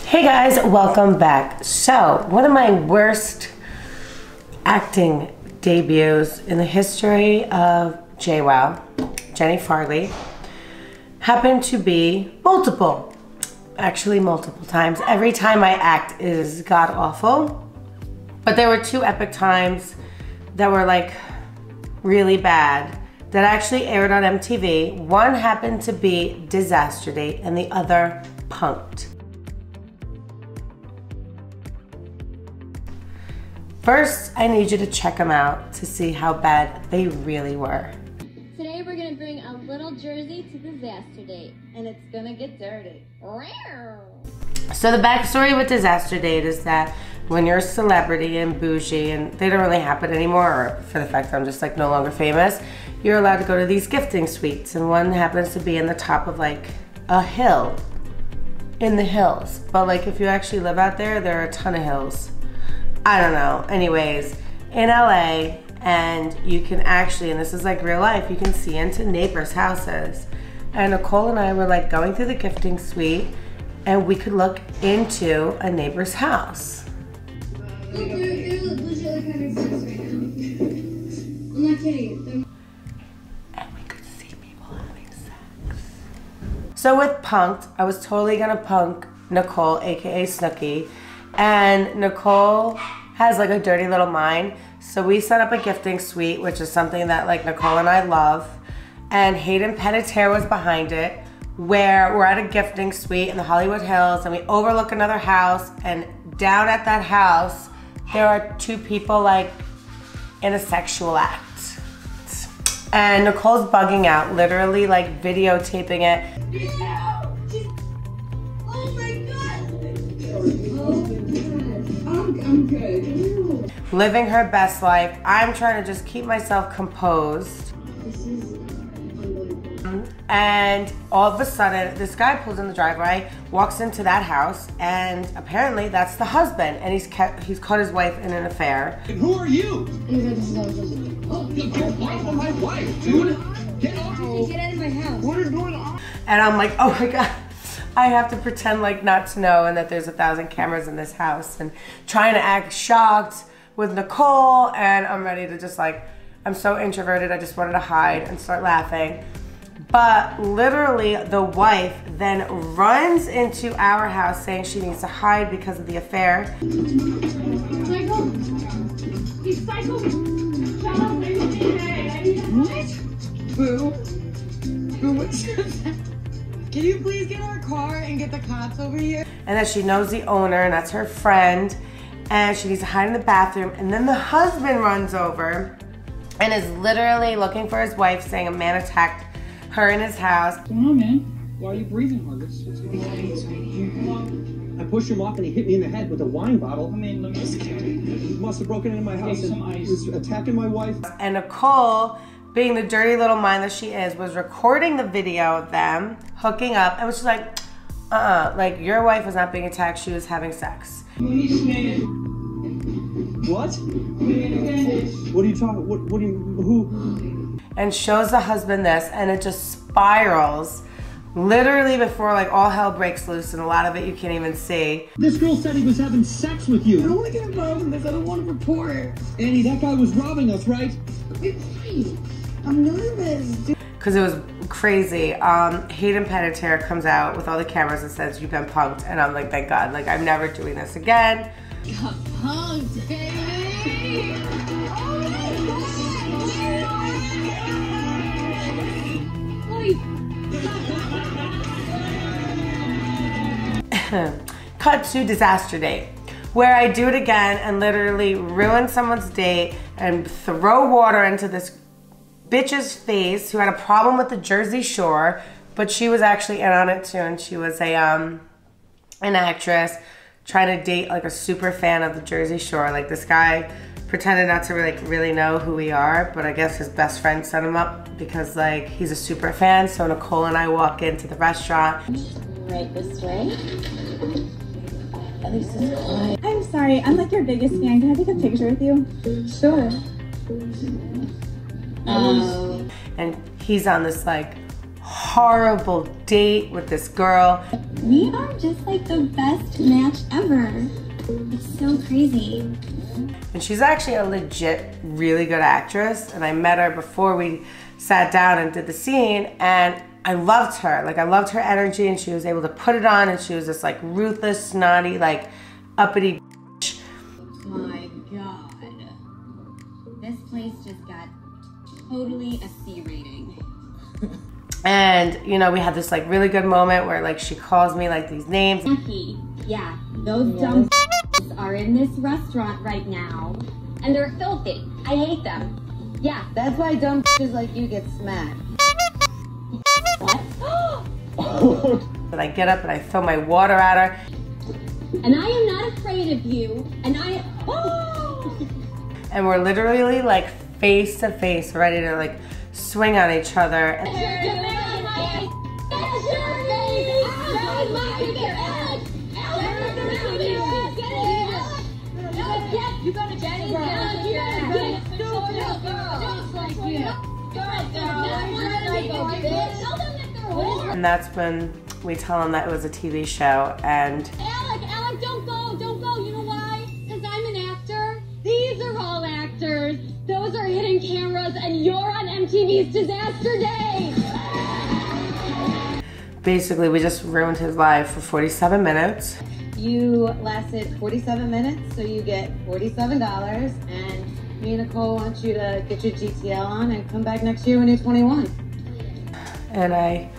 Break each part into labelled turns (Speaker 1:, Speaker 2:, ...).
Speaker 1: Hey guys, welcome back. So, one of my worst acting debuts in the history of JWOWW, Jenni Farley, happened to be multiple times. Every time I act is god awful, but there were two epic times that were like really bad that actually aired on MTV. One happened to be Disaster Date and the other Punked. First, I need you to check them out to see how bad they really were.
Speaker 2: Today we're gonna bring a little Jersey to Disaster Date, and it's gonna get dirty.
Speaker 1: So the backstory with Disaster Date is that when you're a celebrity and bougie, and they don't really happen anymore, or for the fact that I'm just like no longer famous, you're allowed to go to these gifting suites, and one happens to be in the top of like a hill, in the hills. But like if you actually live out there, there are a ton of hills. I don't know. Anyways, in LA, and you can actually, and this is like real life, you can see into neighbors' houses. And Nicole and I were like going through the gifting suite, and we could look into a neighbor's house.
Speaker 2: They're legit having sex right now. I'm not kidding.
Speaker 1: And we could see people having sex. So with Punked, I was totally gonna punk Nicole, aka Snooki. And Nicole has like a dirty little mind. So we set up a gifting suite, which is something that like Nicole and I love. And Hayden Panettiere was behind it, where we're at a gifting suite in the Hollywood Hills and we overlook another house, and down at that house, there are two people like in a sexual act. And Nicole's bugging out, literally like videotaping it.
Speaker 2: Yeah. Oh my god. I'm good.
Speaker 1: Living her best life. I'm trying to just keep myself composed.
Speaker 2: This is unbelievable.
Speaker 1: And all of a sudden, this guy pulls in the driveway, walks into that house, and apparently that's the husband, and he's caught his wife in an affair.
Speaker 3: And who are you?
Speaker 2: Oh,
Speaker 3: Get off of my wife, dude! Get off!
Speaker 2: get out of my house.
Speaker 3: What is going on?
Speaker 1: And I'm like, oh my God, I have to pretend like not to know, and that there's 1,000 cameras in this house, and trying to act shocked with Nicole, and I'm ready to just like, I'm so introverted, I just wanted to hide and start laughing. But literally the wife then runs into our house saying she needs to hide because of the affair.
Speaker 2: Michael? He's psycho. Shut up,
Speaker 4: What? Boo. Boo, what's that? Can you please get our car and get the cops over here?
Speaker 1: And that she knows the owner, and that's her friend, and she needs to hide in the bathroom. And then the husband runs over and is literally looking for his wife, saying a man attacked her in his house.
Speaker 3: What's going on, man? Why are you breathing hard? What's going on? I pushed him off and he hit me in the head with a wine bottle. I mean, let me just He must have broken into my house and was attacking my wife.
Speaker 1: And Nicole, being the dirty little mind that she is, was recording the video of them hooking up, and was just like, like your wife was not being attacked, she was having sex.
Speaker 3: What? What are you talking? What do you? Who?
Speaker 1: And shows the husband this, and it just spirals, literally before like all hell breaks loose, and a lot of it you can't even see.
Speaker 3: This girl said he was having sex with you.
Speaker 4: I don't want to get involved in this. I don't want to report it.
Speaker 3: Annie, that guy was robbing us, right?
Speaker 4: I'm nervous.
Speaker 1: Because it was crazy. Hayden Panettiere comes out with all the cameras and says, "You've been punked," and I'm like, thank God, like I'm never doing this again.
Speaker 2: Punked, baby.
Speaker 1: Cut to Disaster Date, where I do it again and literally ruin someone's date and throw water into this bitch's face who had a problem with the Jersey Shore, but she was actually in on it too, and she was a an actress trying to date like a super fan of the Jersey Shore. Like this guy pretended not to really know who we are, but I guess his best friend set him up because like he's a super fan. So Nicole and I walk into the restaurant.
Speaker 2: Right this way. At least it's quiet.
Speaker 5: I'm sorry, I'm like your biggest fan. Can I take a picture with you? Sure.
Speaker 1: And he's on this like horrible date with this girl.
Speaker 5: We are just like the best match ever. It's so crazy.
Speaker 1: And she's actually a legit, really good actress. And I met her before we sat down and did the scene, and I loved her. Like, I loved her energy, and she was able to put it on, and she was this like ruthless, snotty, like uppity bitch.
Speaker 5: My God. This place just got totally a C rating.
Speaker 1: And, you know, we had this like really good moment where like she calls me like these names.
Speaker 5: Yeah, those dumb are in this restaurant right now, and they're filthy. I hate them. Yeah.
Speaker 4: That's why dumb bitches like you get smacked.
Speaker 5: What?
Speaker 1: And I get up and I throw my water at her.
Speaker 5: And I am not afraid of you, and I...
Speaker 1: And we're literally like face to face, ready to like swing on each other. And that's when we tell them that it was a TV show. And
Speaker 5: Alec, don't go. You know why? Because I'm an actor. These are all actors. Those are hidden cameras, and you're on MTV's Disaster Day.
Speaker 1: Basically, we just ruined his life for 47 minutes.
Speaker 4: You lasted 47 minutes, so you get $47, and me and Nicole want you to get your GTL on and come back next year when you're 21.
Speaker 1: And I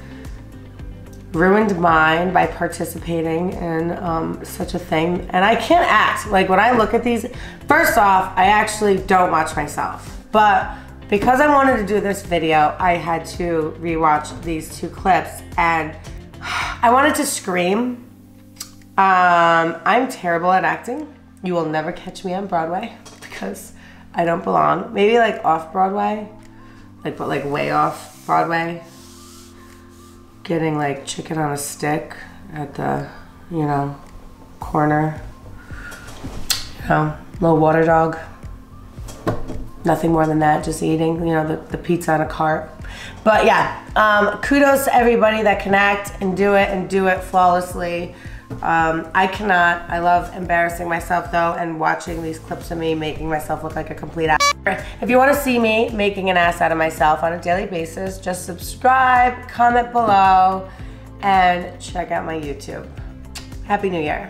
Speaker 1: ruined mine by participating in such a thing. And I can't act. Like, when I look at these, first off, I actually don't watch myself. But because I wanted to do this video, I had to rewatch these two clips, and I wanted to scream. I'm terrible at acting. You will never catch me on Broadway because I don't belong. Maybe like off Broadway, like, but like way off Broadway. Getting like chicken on a stick at the, you know, corner. You know, little water dog. Nothing more than that, just eating, you know, the pizza on a cart. But yeah, kudos to everybody that can act and do it flawlessly. I cannot. I love embarrassing myself though, and watching these clips of me making myself look like a complete ass. If you want to see me making an ass out of myself on a daily basis, just subscribe, comment below, and check out my YouTube. Happy New Year.